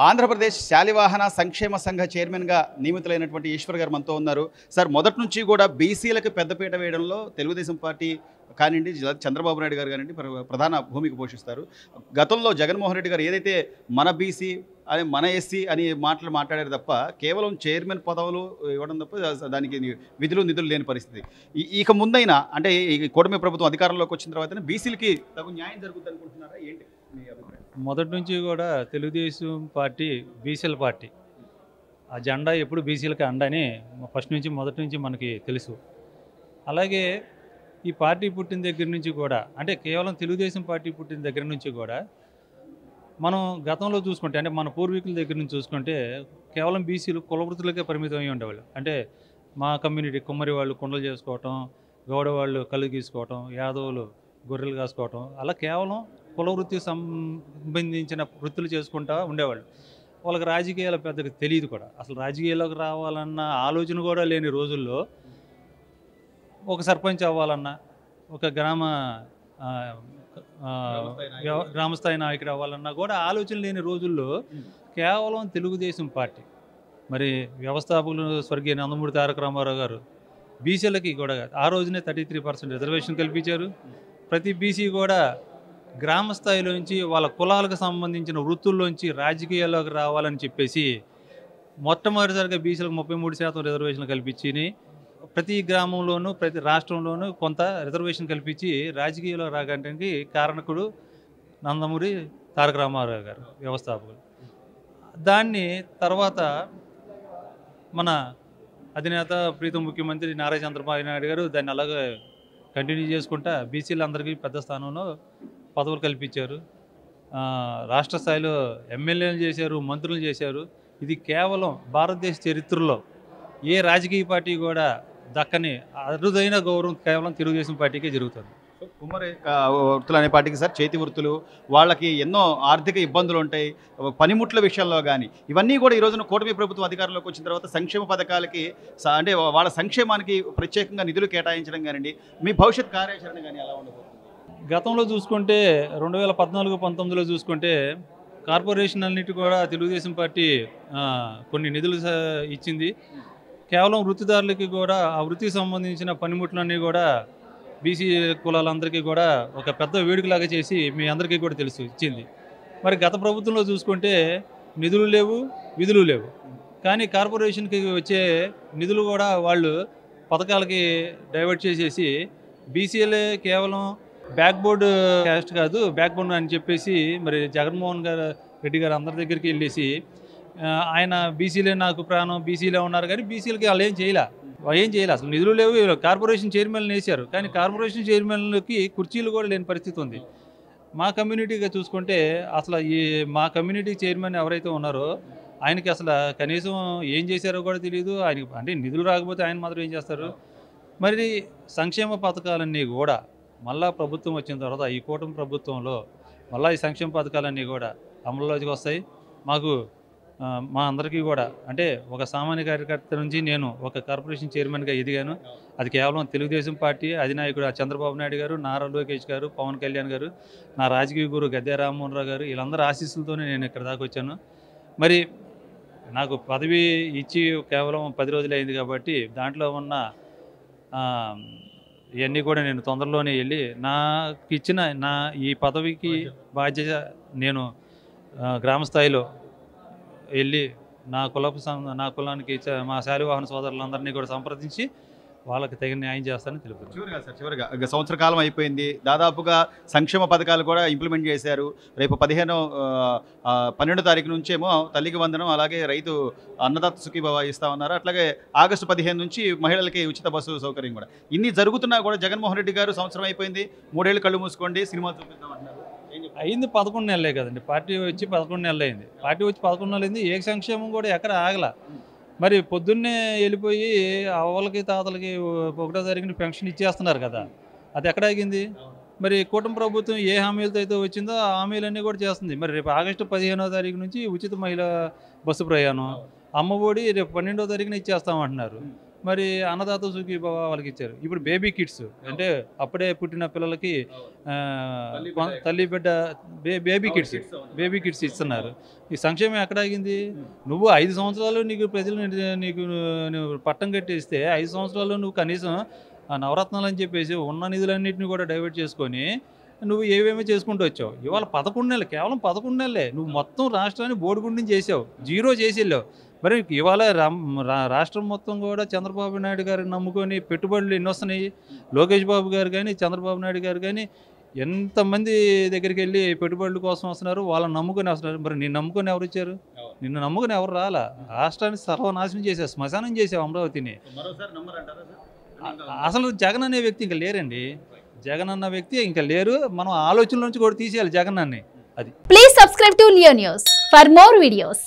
ఆంధ్రప్రదేశ్ శాలివాహన సంక్షేమ సంఘ చైర్మన్గా నియమితులైనటువంటి ఈశ్వర్ గారు మనతో ఉన్నారు. సార్, మొదటి నుంచి కూడా బీసీలకు పెద్దపీట వేయడంలో తెలుగుదేశం పార్టీ కానివ్వండి, చంద్రబాబు నాయుడు గారు కానివ్వండి ప్రధాన భూమిక పోషిస్తారు. గతంలో జగన్మోహన్ రెడ్డి గారు ఏదైతే మన బీసీ అని మన ఎస్సీ అని మాట్లాడారు తప్ప కేవలం చైర్మన్ పదవులు ఇవ్వడం తప్ప దానికి విధులు నిధులు లేని పరిస్థితి. ఇక ముందైనా అంటే ఈ కూటమి ప్రభుత్వం అధికారంలోకి వచ్చిన తర్వాత బీసీలకి తగు న్యాయం జరుగుతుంది అనుకుంటున్నారా? ఏంటి మీ అభిప్రాయం? మొదటి నుంచి కూడా తెలుగుదేశం పార్టీ బీసీల పార్టీ. ఆ జెండా ఎప్పుడు బీసీలకు అండని మొదటి నుంచి మనకి తెలుసు. అలాగే ఈ పార్టీ పుట్టిన దగ్గర నుంచి కూడా, అంటే కేవలం తెలుగుదేశం పార్టీ పుట్టిన దగ్గర నుంచి కూడా మనం గతంలో చూసుకుంటే, అంటే మన పూర్వీకుల దగ్గర నుంచి చూసుకుంటే కేవలం బీసీలు కులవృత్తులకే పరిమితం అయ్యి ఉండేవాళ్ళు. అంటే మా కమ్యూనిటీ కుమ్మరి వాళ్ళు కుండలు చేసుకోవటం, గౌడ వాళ్ళు కళ్ళు గీసుకోవటం, యాదవులు గొర్రెలు కాసుకోవటం, అలా కేవలం కులవృత్తికి సంబంధించిన వృత్తులు చేసుకుంటూ ఉండేవాళ్ళు. వాళ్ళకి రాజకీయాలు పెద్దగా తెలియదు కూడా. అసలు రాజకీయాల్లోకి రావాలన్న ఆలోచన కూడా లేని రోజుల్లో ఒక సర్పంచ్ అవ్వాలన్నా, ఒక గ్రామస్థాయి నాయకుడు అవ్వాలన్నా కూడా ఆలోచన లేని రోజుల్లో కేవలం తెలుగుదేశం పార్టీ, మరి వ్యవస్థాపకులు స్వర్గీయ నందమూరి తారక రామారావు గారు బీసీలకి కూడా ఆ రోజునే 33% రిజర్వేషన్ కల్పించారు. ప్రతి బీసీ కూడా గ్రామ స్థాయిలోంచి వాళ్ళ కులాలకు సంబంధించిన వృత్తుల్లోంచి రాజకీయాల్లోకి రావాలని చెప్పేసి మొట్టమొదటిసారిగా బీసీలకు 33% రిజర్వేషన్లు కల్పించి, ప్రతి గ్రామంలోనూ ప్రతి రాష్ట్రంలోనూ కొంత రిజర్వేషన్ కల్పించి రాజకీయాల్లో రావడానికి కారణకుడు నందమూరి తారక రామారావు గారు, వ్యవస్థాపకులు. దాన్ని తర్వాత మన అధినేత ప్రీతం ముఖ్యమంత్రి నారా చంద్రబాబు నాయుడు గారు దాన్ని అలాగే కంటిన్యూ చేసుకుంటా బీసీలందరికీ పెద్ద స్థానంలో పదవులు కల్పించారు. రాష్ట్ర స్థాయిలో ఎమ్మెల్యేలు చేశారు, మంత్రులు చేశారు. ఇది కేవలం భారతదేశ చరిత్రలో ఏ రాజకీయ పార్టీ కూడా దక్కని అరుదైన గౌరవం కేవలం తెలుగుదేశం పార్టీకే జరుగుతుంది. కుమ్మరి వృత్తులు అనే పార్టీకి సార్ చేతి వృత్తులు, వాళ్ళకి ఎన్నో ఆర్థిక ఇబ్బందులు ఉంటాయి, పనిముట్ల విషయంలో కానీ ఇవన్నీ కూడా ఈ రోజున కూటమి ప్రభుత్వం అధికారంలోకి వచ్చిన తర్వాత సంక్షేమ పథకాలకి అంటే వాళ్ళ సంక్షేమానికి ప్రత్యేకంగా నిధులు కేటాయించడం కానివ్వండి, మీ భవిష్యత్ కార్యాచరణ కానీ ఎలా ఉండబోతుంది? గతంలో చూసుకుంటే 2014-19లో చూసుకుంటే కార్పొరేషన్ అన్నిటి కూడా తెలుగుదేశం పార్టీ కొన్ని నిధులు ఇచ్చింది. కేవలం వృత్తిదారులకి కూడా ఆ వృత్తికి సంబంధించిన పనిముట్లన్నీ కూడా బీసీ కులాలందరికీ కూడా ఒక పెద్ద వేడుకలాగా చేసి మీ అందరికీ కూడా తెలుసు ఇచ్చింది. మరి గత ప్రభుత్వంలో చూసుకుంటే నిధులు లేవు, విధులు లేవు. కానీ కార్పొరేషన్కి వచ్చే నిధులు కూడా వాళ్ళు పథకాలకి డైవర్ట్ చేసేసి బీసీలే కేవలం బ్యాక్ బోర్డ్ క్యాస్ట్ కాదు, బ్యాక్ బోర్డ్ అని చెప్పేసి మరి జగన్మోహన్ రెడ్డి గారు అందరి దగ్గరికి వెళ్ళేసి ఆయన బీసీలే నాకు ప్రాణం, బీసీలే ఉన్నారు కానీ బీసీలకి వాళ్ళు ఏం చేయలే. అసలు నిధులు లేవు. కార్పొరేషన్ చైర్మన్లు వేశారు కానీ కార్పొరేషన్ చైర్మన్లకి కుర్చీలు కూడా లేని పరిస్థితి ఉంది. మా కమ్యూనిటీగా చూసుకుంటే అసలు మా కమ్యూనిటీ చైర్మన్ ఎవరైతే ఉన్నారో ఆయనకి అసలు కనీసం ఏం చేశారో కూడా తెలియదు. ఆయనకి అంటే నిధులు రాకపోతే ఆయన మాత్రం ఏం చేస్తారు? మరి సంక్షేమ పథకాలన్నీ కూడా మళ్ళా ప్రభుత్వం వచ్చిన తర్వాత ఈ కూటమి ప్రభుత్వంలో మళ్ళీ ఈ సంక్షేమ పథకాలన్నీ కూడా అమలులోకి వస్తాయి. మాకు మా అందరికీ కూడా, అంటే ఒక సామాన్య కార్యకర్త నుంచి నేను ఒక కార్పొరేషన్ చైర్మన్గా ఎదిగాను. అది కేవలం తెలుగుదేశం పార్టీ అధినాయకుడు చంద్రబాబు నాయుడు గారు, నారా లోకేష్ గారు, పవన్ కళ్యాణ్ గారు, నా రాజకీయ గురువు గద్దె రామ్మోహన్ రావు గారు, వీళ్ళందరూ ఆశీస్సులతోనే నేను ఇక్కడ దాకా వచ్చాను. మరి నాకు పదవి ఇచ్చి కేవలం 10 రోజులు అయింది కాబట్టి దాంట్లో ఉన్న ఇవన్నీ కూడా నేను తొందరలోనే వెళ్ళి నాకు ఇచ్చిన ఈ పదవికి బాధ్యత నేను గ్రామ స్థాయిలో వెళ్ళి నా కులానికి మా శాలివాహన సోదరులందరినీ కూడా సంప్రదించి వాళ్ళకి తగిన న్యాయం చేస్తానని తెలుపుతాను. చివరిగా సంవత్సర కాలం అయిపోయింది, దాదాపుగా సంక్షేమ పథకాలు కూడా ఇంప్లిమెంట్ చేశారు. రేపు 12 తారీఖు నుంచేమో తల్లికి వందనం, అలాగే రైతు అన్నదాత సుఖీభవ ఇస్తా ఉన్నారు. అట్లాగే ఆగస్టు 15 నుంచి మహిళలకి ఉచిత బస్సు సౌకర్యం కూడా. ఇన్ని జరుగుతున్నా కూడా జగన్మోహన్ రెడ్డి గారు సంవత్సరం అయిపోయింది, 3 ఏళ్ళు కళ్ళు మూసుకోండి, సినిమా చూపిద్దాం అంటున్నారు. అయింది 11 నెలలే కదండి. పార్టీ వచ్చి 11 నెలలు అయింది. పార్టీ వచ్చి 11 నెలలు అయింది. ఏ సంక్షేమం కూడా ఎక్కడ ఆగల. మరి పొద్దున్నే వెళ్ళిపోయి అవ్వలకి తాతలకి 1వ తారీఖున పెన్షన్ ఇచ్చేస్తున్నారు కదా, అది ఎక్కడ ఆగింది? మరి కూటమి ప్రభుత్వం ఏ హామీలతో అయితే వచ్చిందో ఆ హామీలన్నీ కూడా చేస్తుంది. మరి రేపు ఆగస్టు 15వ తారీఖు నుంచి ఉచిత మహిళా బస్సు ప్రయాణం, అమ్మఒడి రేపు 12వ తారీఖున ఇచ్చేస్తామంటున్నారు. మరి అన్నదాత సుఖీభవ వాళ్ళకి ఇచ్చారు. ఇప్పుడు బేబీ కిట్స్ అంటే అప్పుడే పుట్టిన పిల్లలకి తల్లి బిడ్డ బేబీ కిట్స్ ఇస్తున్నారు. ఈ సంక్షేమం ఎక్కడ ఆగింది? నువ్వు 5 సంవత్సరాలు నీకు ప్రజలు నీకు పట్టం కట్టిస్తే 5 సంవత్సరాలు నువ్వు కనీసం నవరత్నాలు అని చెప్పేసి ఉన్న నిధులన్నింటినీ కూడా డైవర్ట్ చేసుకొని నువ్వు ఏవేమో చేసుకుంటూ వచ్చావు. ఇవాళ 11 నెలలు, కేవలం 11 నెలలే నువ్వు మొత్తం రాష్ట్రాన్ని బోడిగుండి చేసావు, జీరో చేసి వెళ్ళావు. మరి ఇవాళ రాష్ట్రం మొత్తం కూడా చంద్రబాబు నాయుడు గారిని నమ్ముకొని పెట్టుబడులు ఎన్ని వస్తున్నాయి? లోకేష్ బాబు గారు కానీ చంద్రబాబు నాయుడు గారు కానీ ఎంతమంది దగ్గరికి వెళ్ళి పెట్టుబడుల కోసం వస్తున్నారు, వాళ్ళని నమ్ముకొని వస్తున్నారు. మరి నిన్ను నమ్ముకొని ఎవరు ఇచ్చారు? నిన్ను నమ్ముకొని ఎవరు రాలా? రాష్ట్రాన్ని సర్వనాశనం చేసావు, శ్మశానం చేసావు అమరావతిని. అసలు జగన్ అనే వ్యక్తి ఇంకా లేరండి. జగన్ అన్న వ్యక్తి ఇంకా లేరు. మనం ఆలోచనల నుంచి కూడా తీసేయాలి జగన్ అన్ని. అది. Please subscribe to Leo news for more videos.